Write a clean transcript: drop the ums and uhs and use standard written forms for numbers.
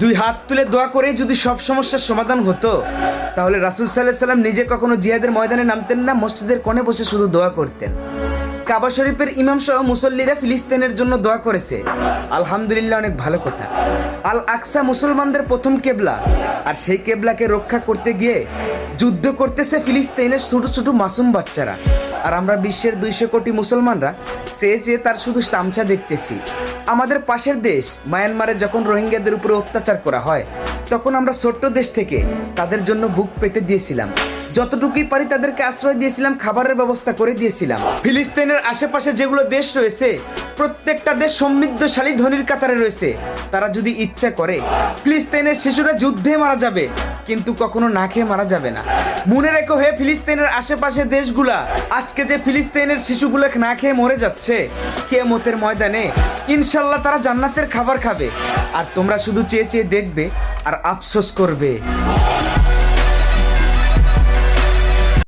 দুই হাত তুলে দোয়া করেই যদি সব সমস্যার সমাধান হতো, তাহলে রাসূল সাল্লাল্লাহু আলাইহি সাল্লাম নিজে কখনো জিহাদের ময়দানে নামতেন না, মসজিদের কোণে বসে শুধু দোয়া করতেন। কাবা শরীফের ইমাম সহ মুসল্লিরা ফিলিস্তিনের জন্য দোয়া করেছে, আলহামদুলিল্লাহ, অনেক ভালো কথা। আল আকসা মুসলমানদের প্রথম কেবলা, আর সেই কেবলাকে রক্ষা করতে গিয়ে যুদ্ধ করতেছে ফিলিস্তিনের ছোট ছোট মাসুম বাচ্চারা, আর আমরা বিশ্বের 200 কোটি মুসলমানরা চেয়ে চেয়ে তার শুধু তামসা দেখতেছি। আমাদের পাশের দেশ মায়ানমারে যখন রোহিঙ্গাদের উপরে অত্যাচার করা হয়, তখন আমরা ছোট্ট দেশ থেকে তাদের জন্য বুক পেতে দিয়েছিলাম, যতটুকুই পারি তাদেরকে আশ্রয় দিয়েছিলাম, খাবারের ব্যবস্থা করে দিয়েছিলাম। ফিলিস্তিনের আশেপাশে যেগুলো দেশ রয়েছে, প্রত্যেকটা দেশ সমৃদ্ধশালী ধনীর কাতারে রয়েছে। তারা যদি ইচ্ছা করে, ফিলিস্তিনের শিশুরা যুদ্ধে মারা যাবে, কিন্তু কখনো না খেয়ে মারা যাবে না। মনে রেখো হে ফিলিস্তিনের আশেপাশে দেশগুলা, আজকে যে ফিলিস্তিনের শিশুগুলো না খেয়ে মরে যাচ্ছে, কিয়ামতের ময়দানে ইনশাল্লাহ তারা জান্নাতের খাবার খাবে, আর তোমরা শুধু চেয়ে চেয়ে দেখবে আর আফসোস করবে।